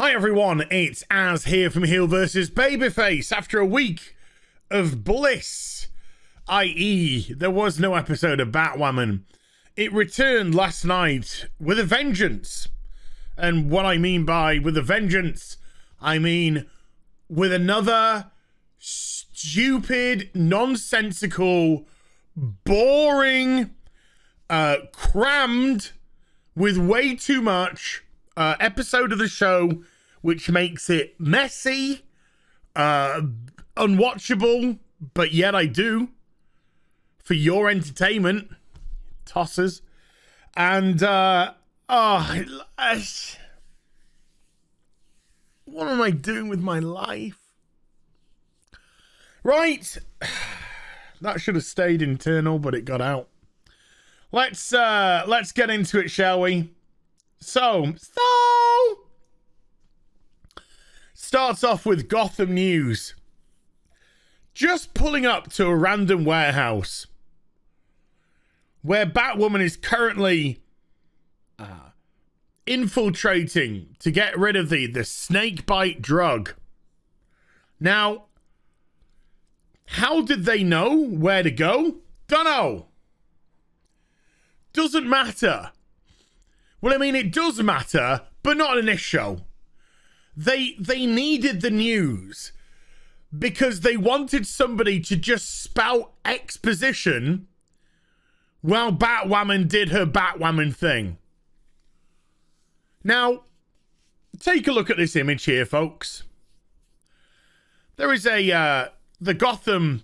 Hi everyone, it's Az here from HeelvsBabyface. After a week of bliss, i.e. there was no episode of BATWOMAN, it returned last night with a vengeance. And what I mean by with a vengeance, I mean with another stupid, nonsensical, boring, crammed with way too much episode of the show, which makes it messy, unwatchable, but yet I do for your entertainment, tossers. And what am I doing with my life? Right, that should have stayed internal, but it got out. Let's get into it, shall we? So starts off with Gotham news. Just pulling up to a random warehouse where Batwoman is currently infiltrating to get rid of the snake bite drug. Now, how did they know where to go? Dunno. Doesn't matter. Well, I mean, it does matter, but not in this show. They needed the news because they wanted somebody to just spout exposition while Batwoman did her Batwoman thing. Now, take a look at this image here, folks. There is the Gotham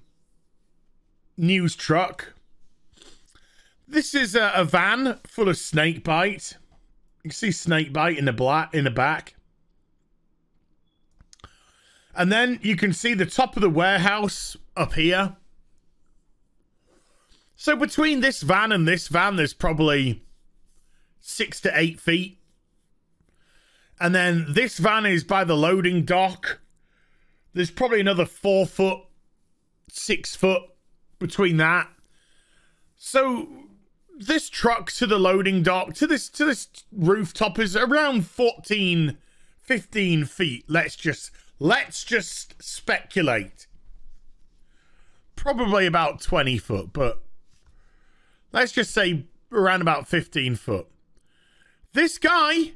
news truck. This is a van full of snake bite. You can see snake bite in the back. And then you can see the top of the warehouse up here. So between this van and this van, there's probably 6 to 8 feet. And then this van is by the loading dock. There's probably another 4 foot, 6 foot between that. So this truck to the loading dock, to this rooftop is around 14, 15 feet. Let's just speculate. Probably about 20 foot, but let's just say around about 15 foot. This guy,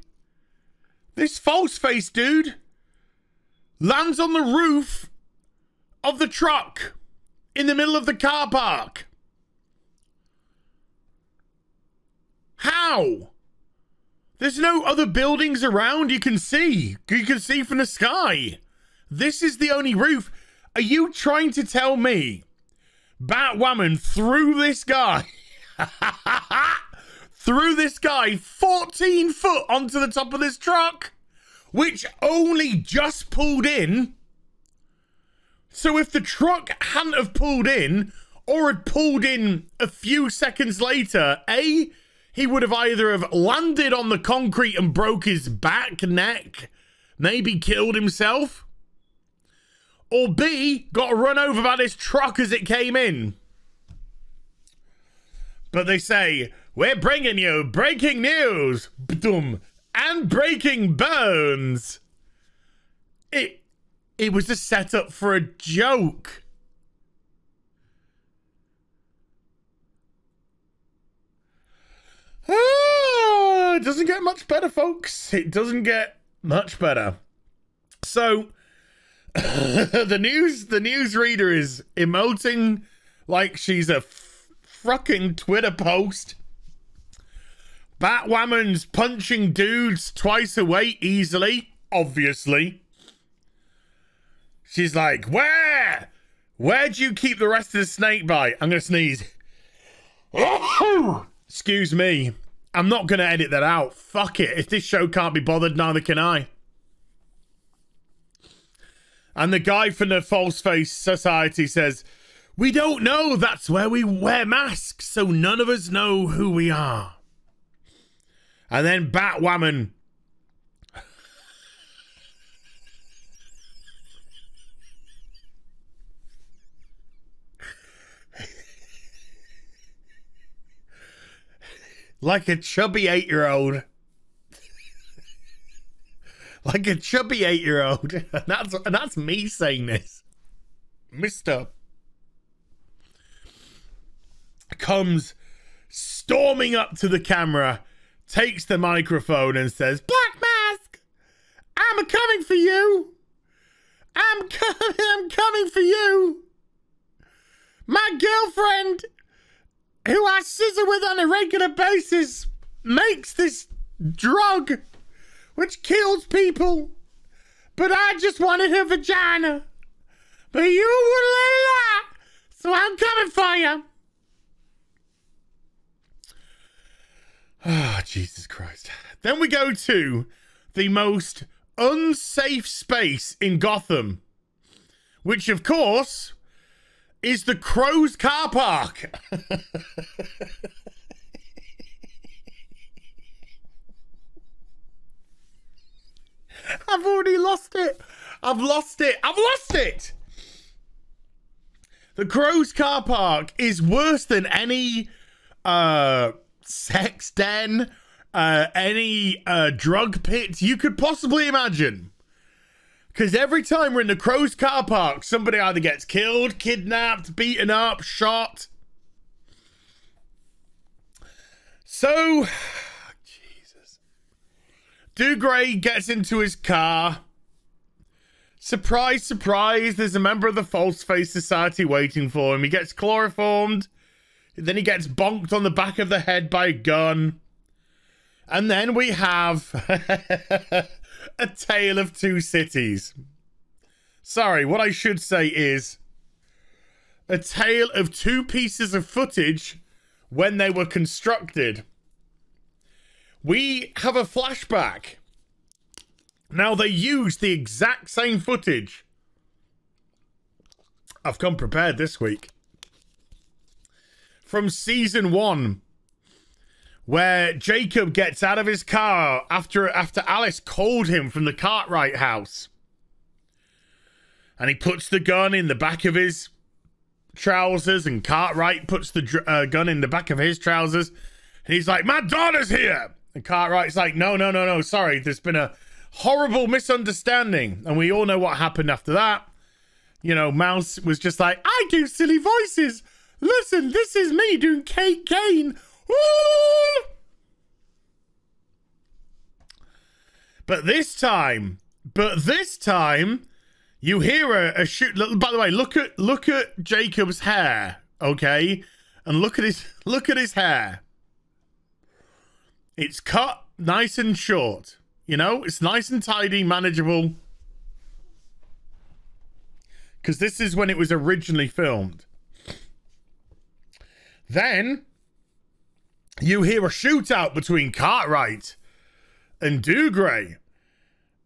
this false face dude, lands on the roof of the truck in the middle of the car park. How? There's no other buildings around you can see. You can see from the sky. This is the only roof. Are you trying to tell me Batwoman threw this guy, threw this guy 14 foot onto the top of this truck, which only just pulled in? So if the truck hadn't have pulled in or had pulled in a few seconds later, A, he would have either have landed on the concrete and broke his back, neck, maybe killed himself, or B, got run over by this truck as it came in. But they say, we're bringing you breaking news, and breaking bones. It was a setup for a joke. It doesn't get much better, folks. It doesn't get much better. So the newsreader is emoting like she's a fucking Twitter post. Batwoman's punching dudes twice a weight easily, obviously. She's like, where'd you keep the rest of the snake bite? I'm gonna sneeze. Excuse me. I'm not going to edit that out. Fuck it. If this show can't be bothered, neither can I. And the guy from the False Face Society says, we don't know. That's where we wear masks, so none of us know who we are. And then Batwoman. Like a chubby 8-year-old. like a chubby 8-year-old. And that's me saying this. Mr. comes storming up to the camera, takes the microphone and says, "Black Mask, I'm coming for you. I'm coming for you. My girlfriend, who I scissor with on a regular basis, makes this drug which kills people. But I just wanted her vagina. But you wouldn't let it out. So I'm coming for you." Oh, Jesus Christ. Then we go to the most unsafe space in Gotham, which, of course, is the Crow's car park. I've already lost it. I've lost it. The Crow's car park is worse than any sex den, any drug pit you could possibly imagine. Because every time we're in the Crow's car park, somebody either gets killed, kidnapped, beaten up, shot. So, Jesus. Dougray gets into his car. Surprise, surprise, there's a member of the False Face Society waiting for him. He gets chloroformed. Then he gets bonked on the back of the head by a gun. And then we have a tale of two cities. Sorry, what I should say is a tale of two pieces of footage when they were constructed. We have a flashback. Now, they used the exact same footage. I've come prepared this week. From season 1, where Jacob gets out of his car after Alice called him from the Cartwright house. And he puts the gun in the back of his trousers, and Cartwright puts the gun in the back of his trousers. And he's like, "My daughter's here!" And Cartwright's like, no, sorry, there's been a horrible misunderstanding. And we all know what happened after that. You know, Mouse was just like, "I do silly voices. Listen, this is me doing Kate Kane. Woo!" But this time, you hear a shoot. By the way, look at Jacob's hair, okay? And look at his hair. It's cut nice and short. You know, it's nice and tidy, manageable. Because this is when it was originally filmed. Then you hear a shootout between Cartwright and Dougray.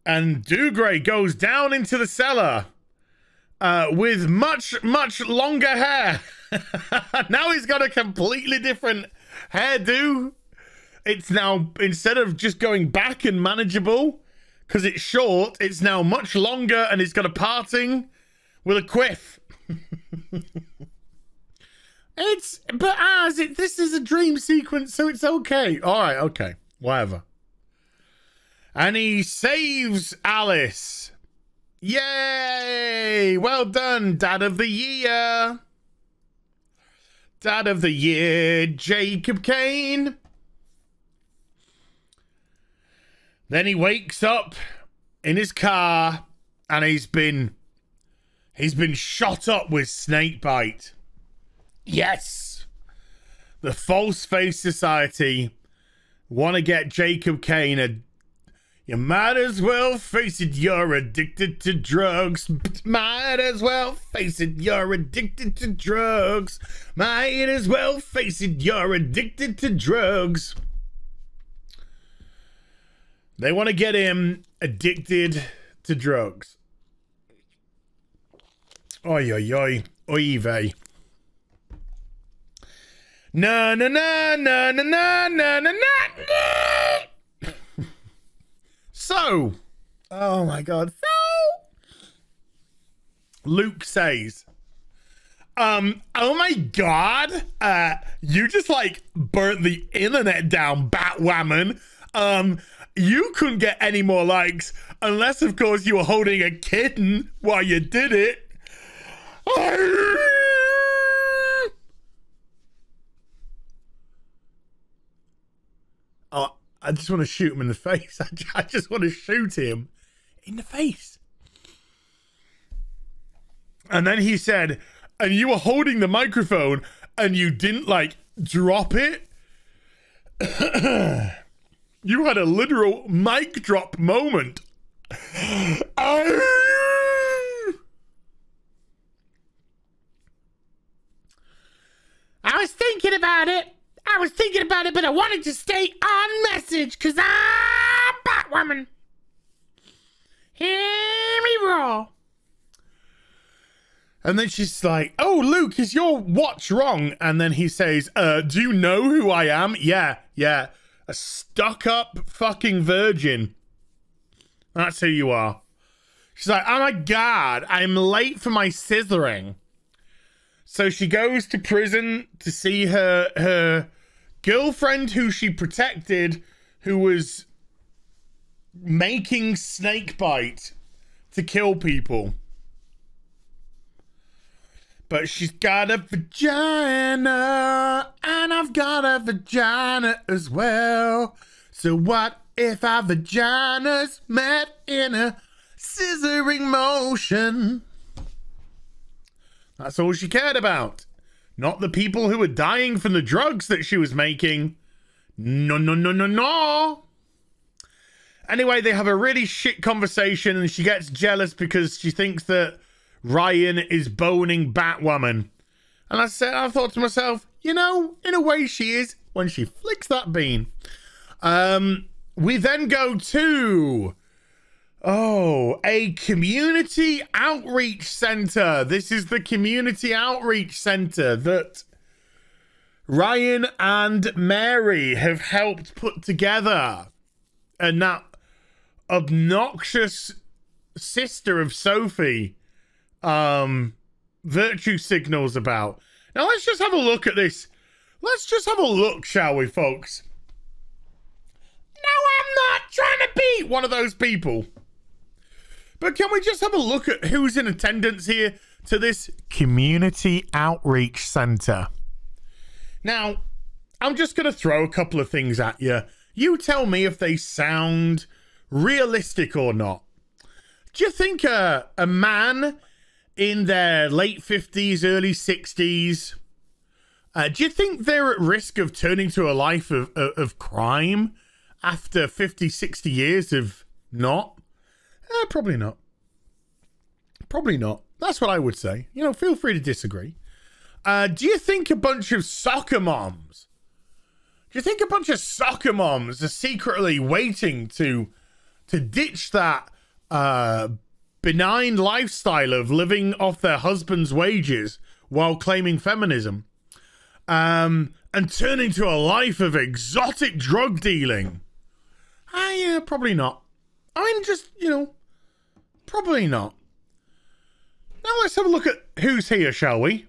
And Dougray goes down into the cellar with much longer hair. Now he's got a completely different hairdo. It's now, instead of just going back and manageable, because it's short, it's now much longer, and he's got a parting with a quiff. This is a dream sequence, so it's okay. All right, okay, whatever. And he saves Alice. Yay! Well done, Dad of the Year. Dad of the Year, Jacob Kane. Then he wakes up in his car, and he's been shot up with snakebite. Yes! The False Face Society want to get Jacob Kane you might as well face it, you're addicted to drugs. Might as well face it, you're addicted to drugs. Might as well face it, you're addicted to drugs. They want to get him addicted to drugs. Oi, oi, oi. Oy vey. Na na na na na na na na na. So, oh my God. So, Luke says, oh my God, you just like burnt the internet down, Batwoman. You couldn't get any more likes unless, of course, you were holding a kitten while you did it. Oh, I just want to shoot him in the face. I just want to shoot him in the face. And then he said, and you were holding the microphone and you didn't, like, drop it. You had a literal mic drop moment. I was thinking about it. But I wanted to stay on message because I'm Batwoman. Hear me roar. And then she's like, oh, Luke, is your watch wrong? And then he says, do you know who I am? Yeah. A stuck-up fucking virgin. That's who you are. She's like, oh my God, I'm late for my scissoring. So she goes to prison to see her girlfriend who she protected, who was making snake bite to kill people. But she's got a vagina, and I've got a vagina as well. So what if our vaginas met in a scissoring motion? That's all she cared about. Not the people who were dying from the drugs that she was making. No. Anyway, they have a really shit conversation, and she gets jealous because she thinks that Ryan is boning Batwoman. And I thought to myself, you know, in a way she is when she flicks that bean. We then go to, a community outreach center. This is the community outreach center that Ryan and Mary have helped put together. And that obnoxious sister of Sophie virtue signals about. Now let's just have a look at this. Let's just have a look, shall we, folks? No, I'm not trying to be one of those people. But can we just have a look at who's in attendance here to this community outreach center? Now, I'm just going to throw a couple of things at you. You tell me if they sound realistic or not. Do you think a man in their late 50s, early 60s, do you think they're at risk of turning to a life of crime after 50, 60 years of not? Probably not. Probably not. That's what I would say. You know, feel free to disagree. Do you think a bunch of soccer moms, are secretly waiting to ditch that benign lifestyle of living off their husband's wages while claiming feminism, and turn into a life of exotic drug dealing? Yeah, probably not. I mean, just, you know, probably not. Now let's have a look at who's here, shall we?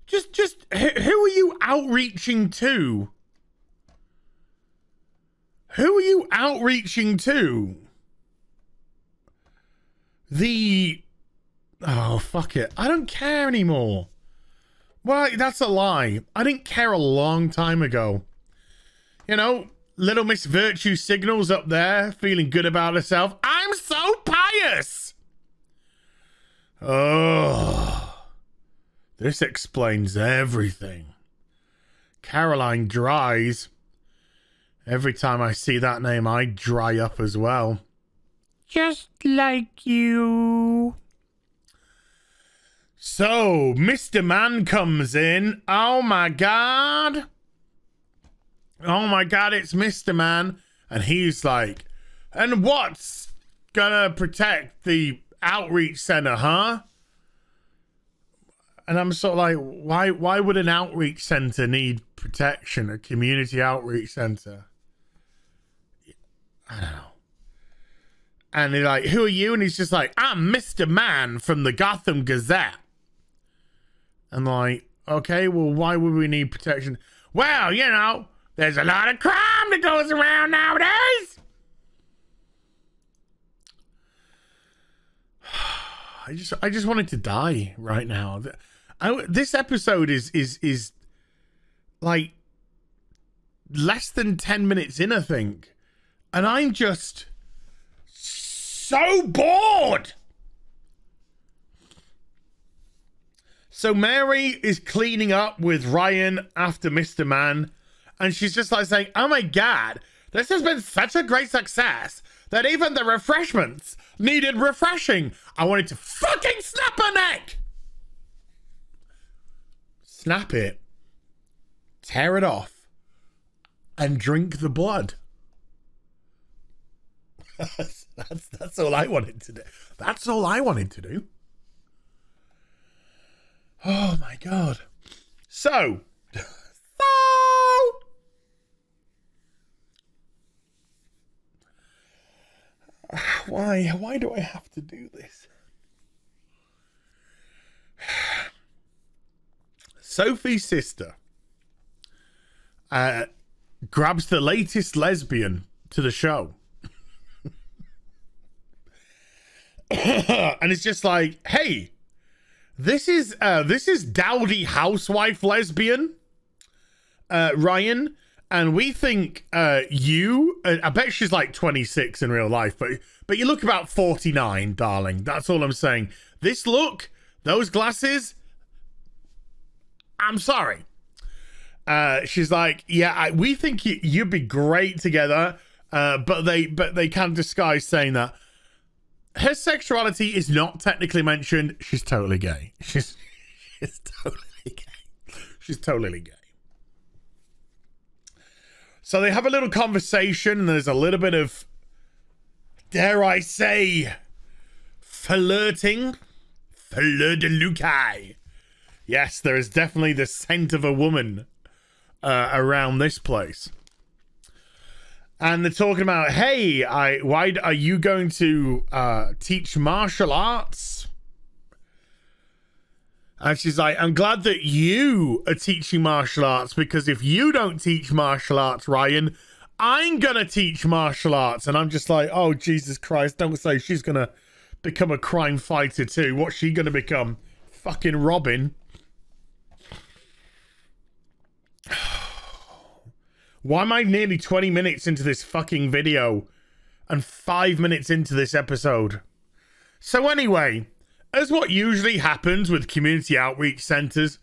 Just who are you outreaching to? Who are you outreaching to? Oh, fuck it. I don't care anymore. Well, that's a lie. I didn't care a long time ago. You know, little Miss Virtue Signals up there, feeling good about herself. I'm so pious! Oh, this explains everything. Caroline dries. Every time I see that name, I dry up as well. Just like you. So, Mr. Man comes in. Oh my God. Oh my God, it's Mr. Man. And he's like, and what's gonna protect the outreach center, huh? And I'm sort of like, why would an outreach center need protection? A community outreach center? I don't know. And they're like, who are you? And he's just like, I'm Mr. Man from the Gotham Gazette. I'm like, okay, well, why would we need protection? Well, you know, There's a lot of crime that goes around nowadays. I just wanted to die right now. This episode is like less than 10 minutes in, I think. And I'm just so bored. So Mary is cleaning up with Ryan after Mr. Man. And she's just like saying, oh my God, this has been such a great success that even the refreshments needed refreshing. I wanted to fucking snap her neck. Snap it. Tear it off. And drink the blood. That's all I wanted to do. That's all I wanted to do. Oh my God. So. Why do I have to do this? Sophie's sister grabs the latest lesbian to the show. And it's just like, hey, this is dowdy housewife lesbian, Ryan. And we think you, I bet she's like 26 in real life, but you look about 49, darling. That's all I'm saying. This look, those glasses, I'm sorry. She's like, yeah, we think you'd be great together, but they can't disguise saying that her sexuality is not technically mentioned. She's totally gay. She's totally gay. She's totally gay. So they have a little conversation, and there's a little bit of, dare I say, flirting. Fleur de lucaille. Yes, there is definitely the scent of a woman around this place. And they're talking about, hey, why are you going to teach martial arts? And she's like, I'm glad that you are teaching martial arts, because if you don't teach martial arts, Ryan, I'm going to teach martial arts. And I'm just like, oh, Jesus Christ, don't say she's going to become a crime fighter too. What's she going to become? Fucking Robin. Why am I nearly 20 minutes into this fucking video and 5 minutes into this episode? So anyway, as what usually happens with community outreach centers,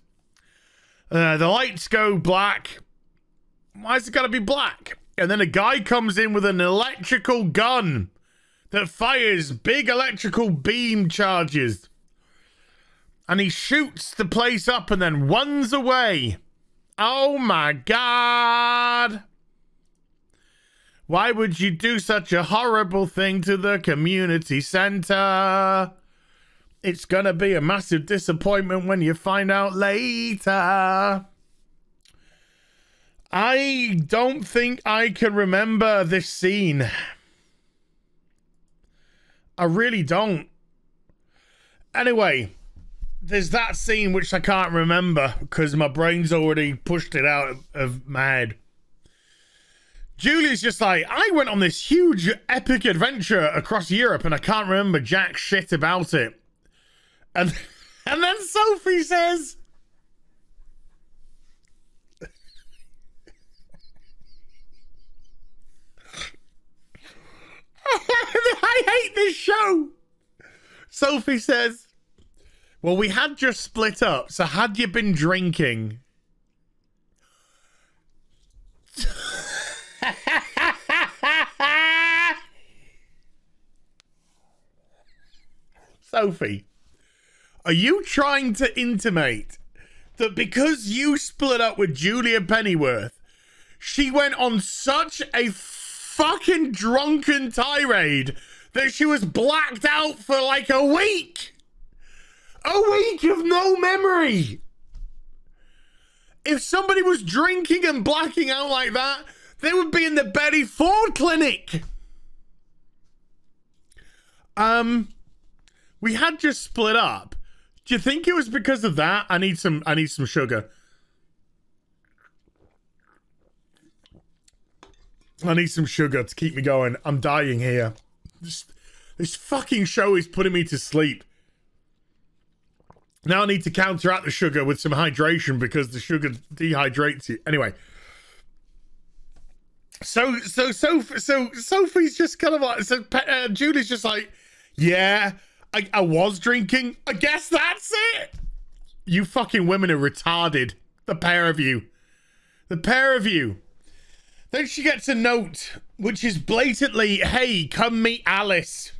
the lights go black. Why is it got to be black? And then a guy comes in with an electrical gun that fires big electrical beam charges. And he shoots the place up and then runs away. Oh my God. Why would you do such a horrible thing to the community center? It's gonna be a massive disappointment when you find out later. I don't think I can remember this scene. I really don't. Anyway, there's that scene which I can't remember because my brain's already pushed it out of my head. Julie's just like, I went on this huge epic adventure across Europe and I can't remember jack shit about it. And then Sophie says, I hate this show. Sophie says, well, we had just split up, so had you been drinking? Sophie, are you trying to intimate that because you split up with Julia Pennyworth, she went on such a fucking drunken tirade that she was blacked out for like a week? A week of no memory. If somebody was drinking and blacking out like that, they would be in the Betty Ford clinic. We had just split up. Do you think it was because of that? I need some sugar. I need some sugar to keep me going. I'm dying here. This fucking show is putting me to sleep. Now I need to counteract the sugar with some hydration because the sugar dehydrates you. Anyway. So Sophie's just kind of like, Julie's just like, yeah, I was drinking. I guess that's it. You fucking women are retarded. The pair of you. The pair of you. Then she gets a note, which is blatantly, hey, come meet Alice.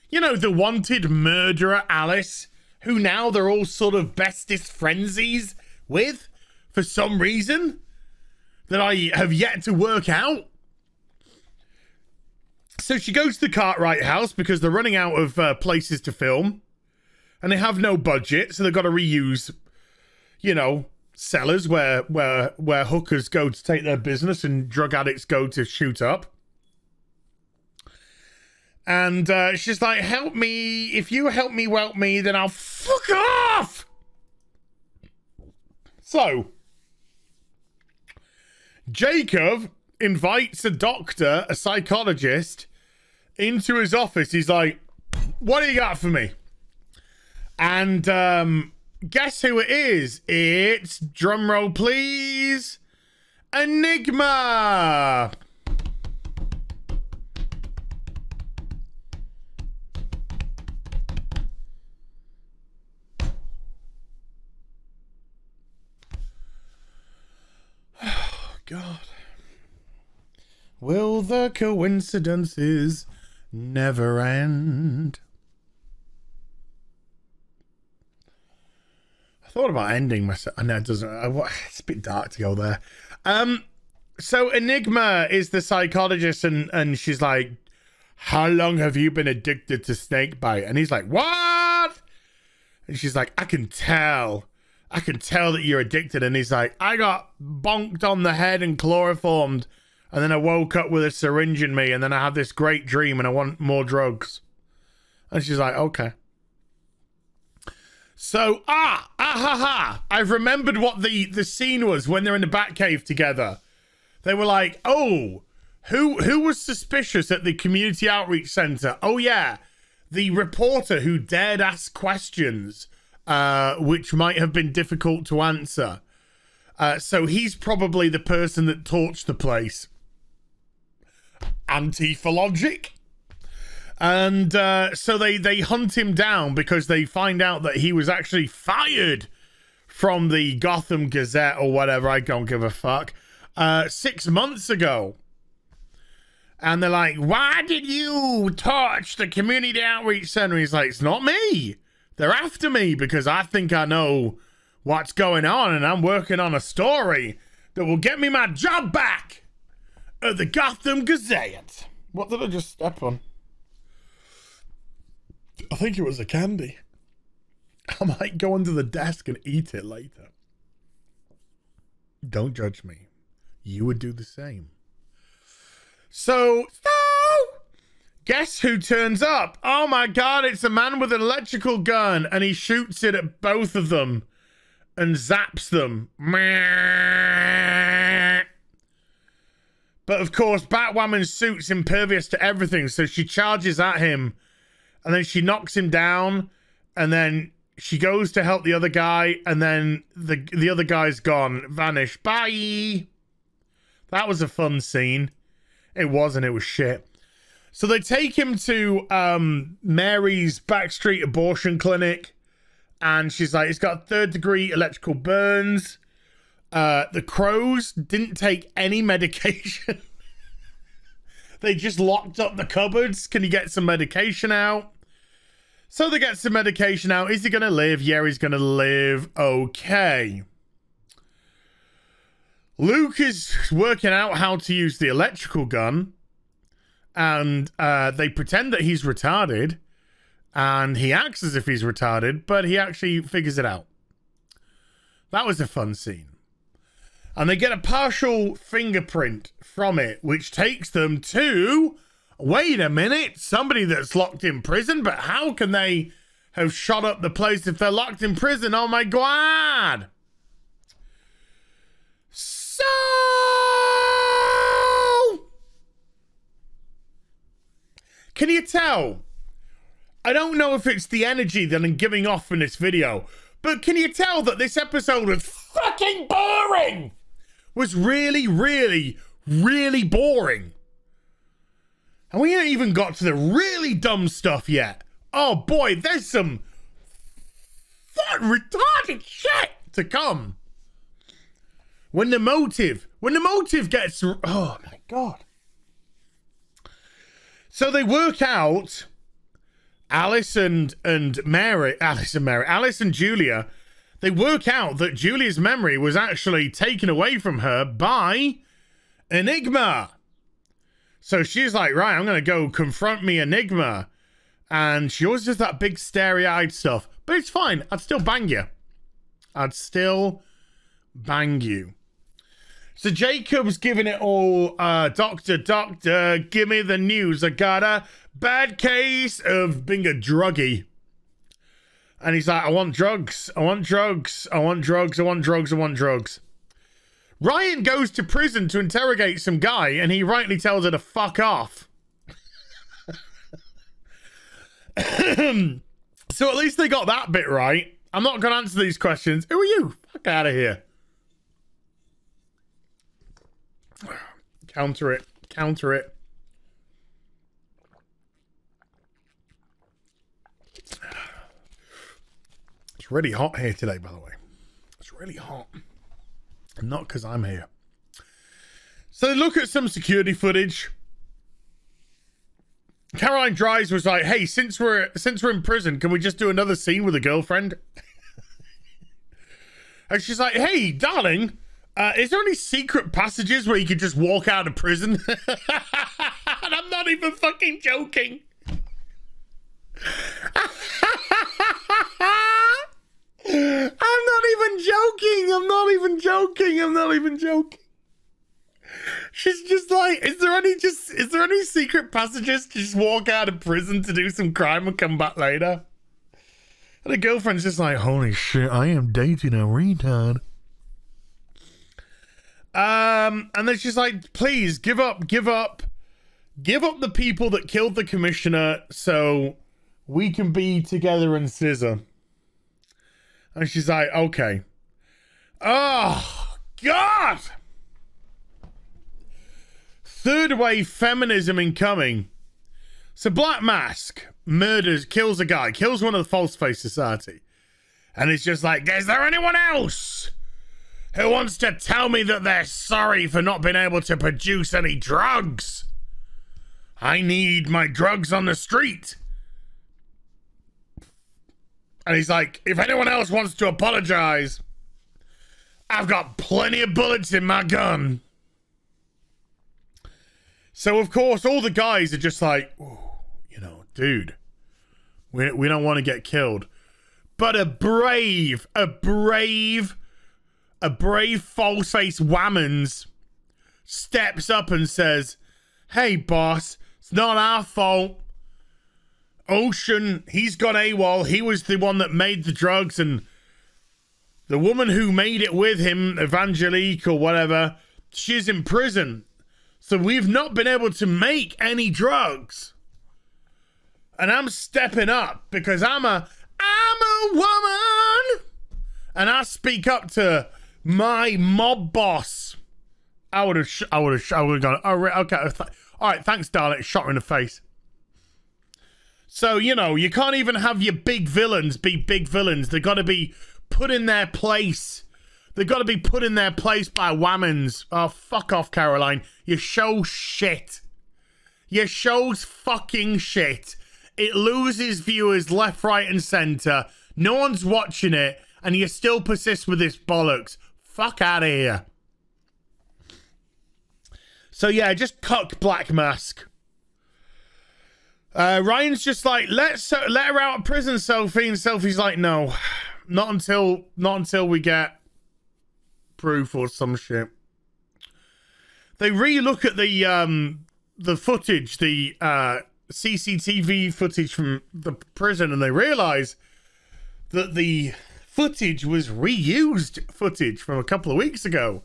You know, the wanted murderer Alice, who now they're all sort of bestest friendsies with, for some reason, that I have yet to work out. So she goes to the Cartwright house because they're running out of places to film. And they have no budget, so they've got to reuse, you know, cellars where hookers go to take their business and drug addicts go to shoot up. And she's like, help me. If you help me, whelp me, then I'll fuck off. So Jacob invites a doctor, a psychologist, into his office. He's like, what do you got for me? And guess who it is? It's, drumroll please, Enigma. Oh, God. Will the coincidences never end? I thought about ending myself. No, it doesn't. It's a bit dark to go there. So Enigma is the psychologist, and she's like, how long have you been addicted to snakebite? And he's like, what? And she's like, I can tell that you're addicted. And he's like, I got bonked on the head and chloroformed, and then I woke up with a syringe in me, and then I had this great dream and I want more drugs. And she's like, okay. So, I've remembered what the scene was when they're in the Batcave together. They were like, oh, who was suspicious at the community outreach center? Oh, yeah, the reporter who dared ask questions, which might have been difficult to answer. So he's probably the person that torched the place. Antifa logic. And so they hunt him down because they find out that he was actually fired from the Gotham Gazette or whatever. I don't give a fuck. 6 months ago. And they're like, why did you torch the community outreach center? He's like, it's not me. They're after me because I think I know what's going on, and I'm working on a story that will get me my job back at the Gotham Gazette. What did I just step on? I think it was a candy. I might go under the desk and eat it later. Don't judge me. You would do the same. So guess who turns up? Oh my God, it's a man with an electrical gun, and he shoots it at both of them and zaps them. But of course, Batwoman's suit's impervious to everything, so she charges at him. And then she knocks him down, and then she goes to help the other guy, and then the other guy's gone, vanished. Bye! That was a fun scene. It wasn't, it was shit. So they take him to Mary's backstreet abortion clinic, and she's like, he's got 3rd-degree electrical burns. The Crows didn't take any medication. They just locked up the cupboards. Can you get some medication out? So they get some medication out. Is he going to live? Yeah, he's going to live. Okay. Luke is working out how to use the electrical gun. And they pretend that he's retarded. And he acts as if he's retarded, but he actually figures it out. That was a fun scene. And they get a partial fingerprint from it, which takes them to... Wait a minute, somebody that's locked in prison, but how can they have shot up the place if they're locked in prison? Oh my God! So Can you tell? I don't know if it's the energy that I'm giving off in this video, but can you tell that this episode was fucking boring? Was really, really, really boring. And we ain't even got to the really dumb stuff yet. Oh boy, there's some retarded shit to come. When the motive gets, oh my God. So they work out, Alice and Julia, they work out that Julia's memory was actually taken away from her by Enigma. So she's like, right, I'm going to go confront me Enigma. And she always does that big starry-eyed stuff. But it's fine. I'd still bang you. I'd still bang you. So Jacob's giving it all, doctor, give me the news. I got a bad case of being a druggie. And he's like, I want drugs. I want drugs. I want drugs. I want drugs. I want drugs. Ryan goes to prison to interrogate some guy, and he rightly tells her to fuck off. So at least they got that bit right. I'm not going to answer these questions. Who are you? Fuck out of here. Counter it. Counter it. It's really hot here today, by the way. It's really hot. Not because I'm here. So look at some security footage. Caroline Dries was like, hey, since we're in prison, can we just do another scene with a girlfriend? And she's like, hey, darling, is there any secret passages where you could just walk out of prison? And I'm not even fucking joking. I'm not even joking. I'm not even joking. I'm not even joking. She's just like, is there any secret passages to just walk out of prison to do some crime and come back later? And the girlfriend's just like, holy shit, I am dating a retard. And then she's like, please give up the people that killed the commissioner so we can be together and scissor. And she's like, okay. Oh, God! Third wave feminism incoming. So Black Mask kills a guy, kills one of the False Face Society. And it's just like, is there anyone else who wants to tell me that they're sorry for not being able to produce any drugs? I need my drugs on the street. And he's like, if anyone else wants to apologize, I've got plenty of bullets in my gun. So, of course, all the guys are just like, ooh, you know, dude, we don't want to get killed. But a brave false-face Whammons steps up and says, hey, boss, it's not our fault. Ocean, he's gone AWOL. He was the one that made the drugs, and the woman who made it with him, Evangelique or whatever, she's in prison. So we've not been able to make any drugs. And I'm stepping up because I'm a woman. And I speak up to my mob boss. I would have gone, oh, okay. All right, thanks, darling. Shot her in the face. So, you know, you can't even have your big villains be big villains. They've got to be put in their place. They've got to be put in their place by Whammons. Oh, fuck off, Caroline. Your show's shit. Your show's fucking shit. It loses viewers left, right, and center. No one's watching it, and you still persist with this bollocks. Fuck out of here. So, yeah, just cuck Black Mask. Ryan's just like, let her out of prison, Sophie. And Sophie's like, no, not until we get proof or some shit. They re-look at the footage, the CCTV footage from the prison, and they realize that the footage was reused footage from a couple of weeks ago.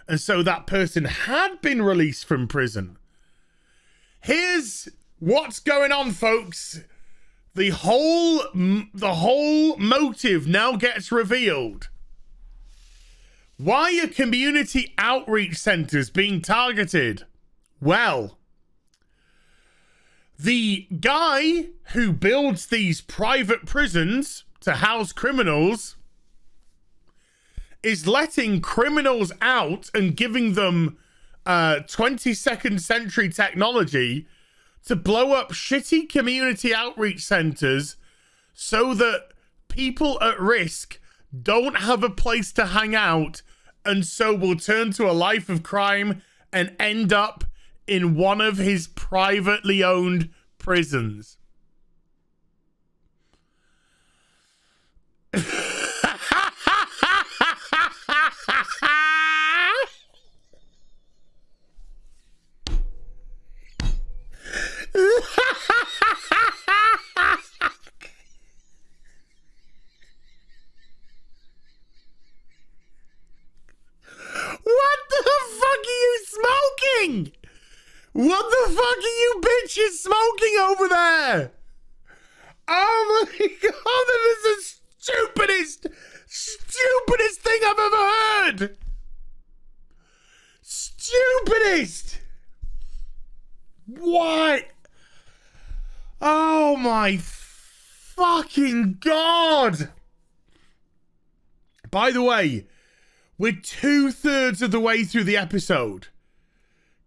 And so that person had been released from prison. Here's What's going on, folks? The whole motive now gets revealed. Why are community outreach centers being targeted? Well, the guy who builds these private prisons to house criminals is letting criminals out and giving them 22nd century technology to blow up shitty community outreach centers so that people at risk don't have a place to hang out and so will turn to a life of crime and end up in one of his privately owned prisons. What the fuck are you bitches smoking over there? Oh my god, that is the stupidest thing I've ever heard. Stupidest. What? Oh my fucking god. By the way, we're 2/3 of the way through the episode.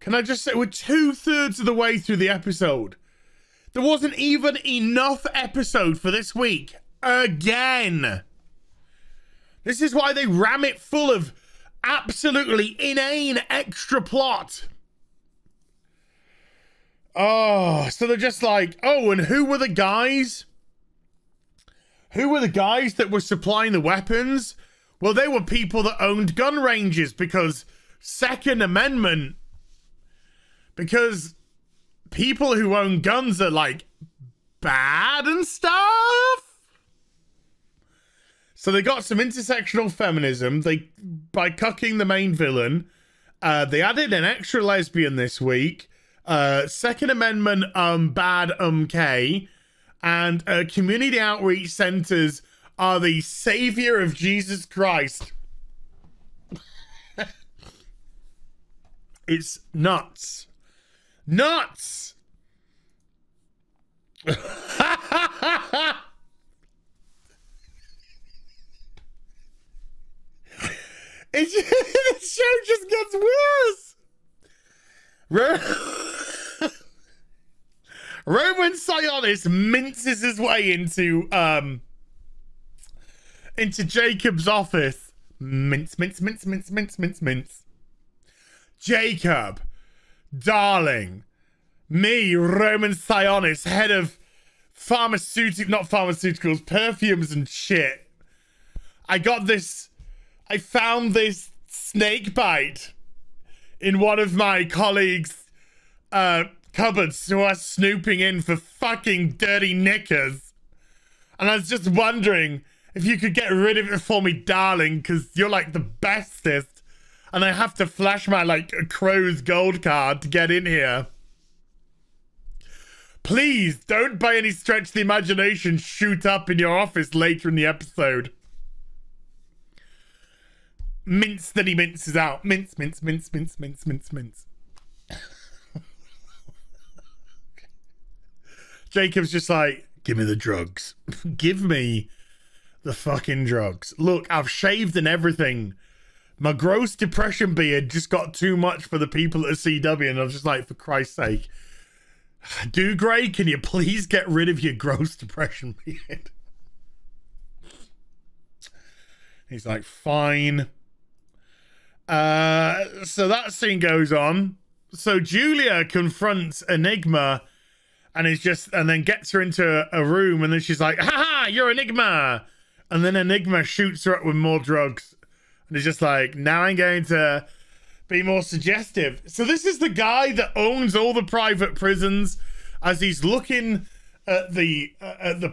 Can I just say, we're 2/3 of the way through the episode. There wasn't even enough episode for this week. Again. This is why they ram it full of absolutely inane extra plot. Oh, so they're just like, oh, and who were the guys? Who were the guys that were supplying the weapons? Well, they were people that owned gun ranges because Second Amendment. Because people who own guns are like bad and stuff. So they got some intersectional feminism. By cucking the main villain, they added an extra lesbian this week. Second Amendment, bad, K. And community outreach centers are the savior of Jesus Christ. It's nuts. Nuts! This show just gets worse. Roman Sionis minces his way into Jacob's office. Mince. Jacob, darling, me, Roman Sionis, head of pharmaceuticals, perfumes and shit. I found this snake bite in one of my colleagues' cupboards who are snooping in for fucking dirty knickers. And I was just wondering if you could get rid of it for me, darling, because you're like the bestest. And I have to flash my, like, Crow's gold card to get in here. Please, don't by any stretch of the imagination shoot up in your office later in the episode. Mince, then he minces out. Mince. Jacob's just like, give me the drugs. Give me the fucking drugs. Look, I've shaved and everything. My gross depression beard just got too much for the people at CW, and I was just like, for Christ's sake, Do Gray, can you please get rid of your gross depression beard? He's like, fine. So that scene goes on. So Julia confronts Enigma and then gets her into a room, and then she's like, haha, you're Enigma. And then Enigma shoots her up with more drugs. And it's just like, now I'm going to be more suggestive. So this is the guy that owns all the private prisons, as he's looking at the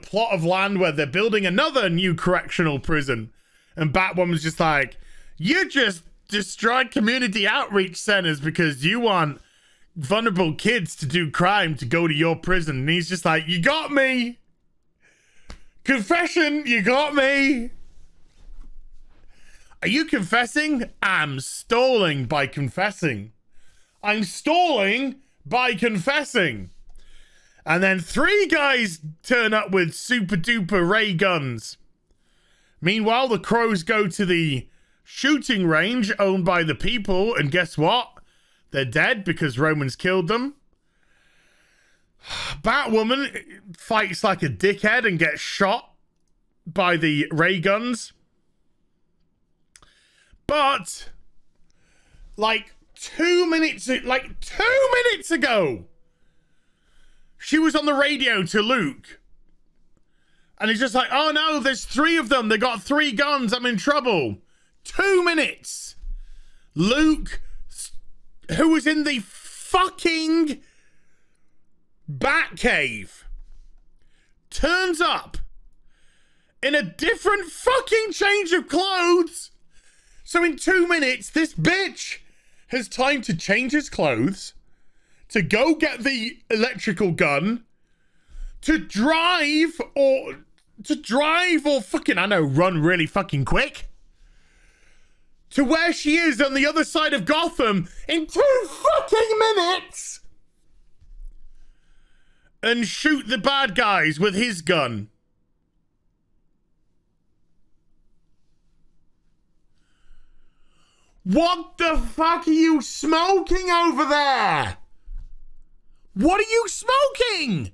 plot of land where they're building another new correctional prison. And Batwoman's just like, you just destroyed community outreach centers because you want vulnerable kids to do crime to go to your prison. And he's just like, you got me. Confession, you got me. Are you confessing? I'm stalling by confessing. I'm stalling by confessing. And then 3 guys turn up with super duper ray guns. Meanwhile, the Crows go to the shooting range owned by the people. And guess what? They're dead because Roman's killed them. Batwoman fights like a dickhead and gets shot by the ray guns. But like 2 minutes ago, she was on the radio to Luke. And he's just like, oh no, there's 3 of them. They got 3 guns. I'm in trouble. 2 minutes. Luke, who was in the fucking Batcave, turns up in a different fucking change of clothes. So in 2 minutes, this bitch has time to change his clothes, to go get the electrical gun, to drive or fucking, I know, run really fucking quick to where she is on the other side of Gotham in 2 fucking minutes and shoot the bad guys with his gun. What the fuck are you smoking over there? What are you smoking?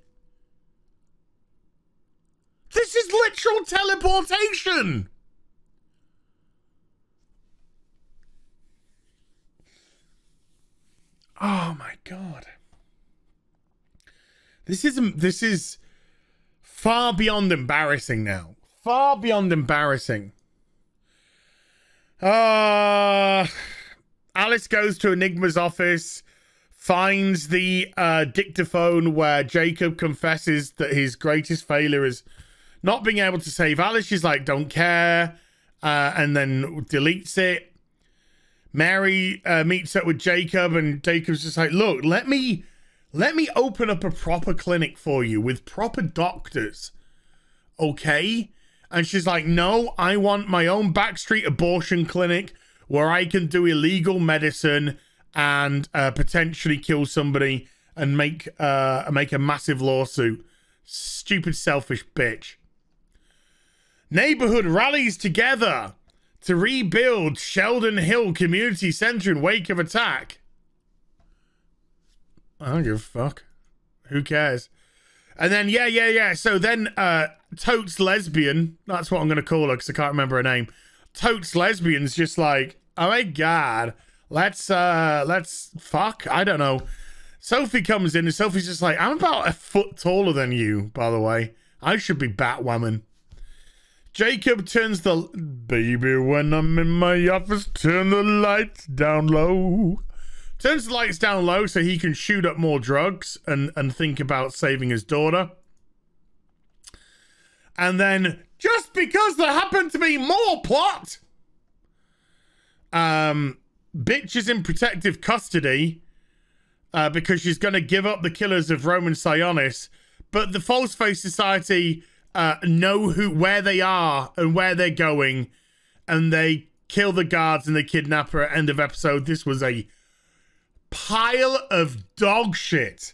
This is literal teleportation. Oh my God. This is far beyond embarrassing now. Far beyond embarrassing. Alice goes to Enigma's office, finds the dictaphone where Jacob confesses that his greatest failure is not being able to save Alice. She's like, don't care, and then deletes it. Mary meets up with Jacob, and Jacob's just like, look, let me open up a proper clinic for you with proper doctors, okay? And she's like, no, I want my own backstreet abortion clinic where I can do illegal medicine and potentially kill somebody and make a massive lawsuit. Stupid, selfish bitch. Neighborhood rallies together to rebuild Sheldon Hill Community Center in wake of attack. I don't give a fuck. Who cares? And then, yeah. So then, Totes Lesbian, that's what I'm going to call her because I can't remember her name. Totes Lesbian's just like, oh my God, let's fuck. I don't know. Sophie comes in and Sophie's just like, I'm about a foot taller than you, by the way. I should be Batwoman. Jacob turns the, baby, when I'm in my office, turn the lights down low. Turns the lights down low so he can shoot up more drugs and think about saving his daughter. And then, just because there happened to be more plot, bitch is in protective custody because she's going to give up the killers of Roman Sionis. But the False Face Society know where they are and where they're going. And they kill the guards and they kidnap her at end of episode. This was a pile of dog shit.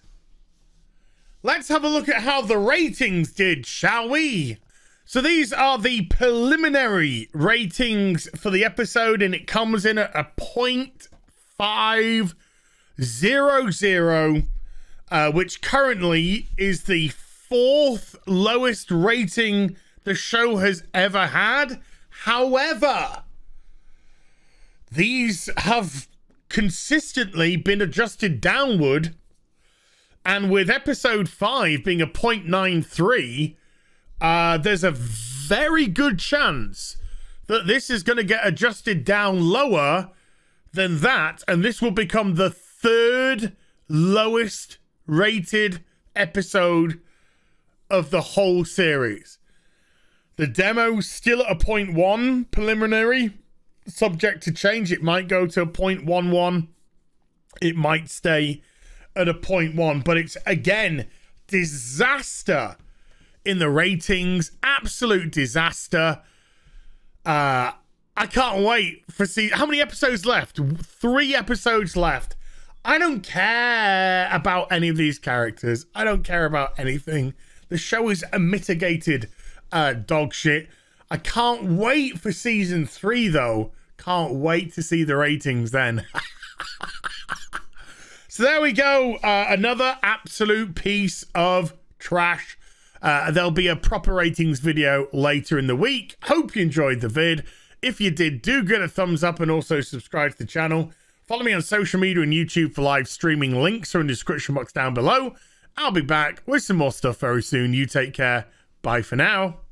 Let's have a look at how the ratings did, shall we? So these are the preliminary ratings for the episode, and it comes in at a 0.500, which currently is the 4th lowest rating the show has ever had. However, these have consistently been adjusted downward, and with episode 5 being a 0.93, there's a very good chance that this is going to get adjusted down lower than that, and this will become the 3rd lowest rated episode of the whole series. The demo's still at a 0.1 preliminary, subject to change. It might go to a 0.11. It might stay at a 0.1, but it's, again, disaster in the ratings. Absolute disaster. I can't wait for how many episodes left? 3 episodes left. I don't care about any of these characters. I don't care about anything. The show is a mitigated dog shit. I can't wait for season 3, though. Can't wait to see the ratings then. So there we go. Another absolute piece of trash. There'll be a proper ratings video later in the week. Hope you enjoyed the vid. If you did, do get a thumbs up and also subscribe to the channel. Follow me on social media and YouTube for live streaming. Links are in the description box down below. I'll be back with some more stuff very soon. You take care. Bye for now.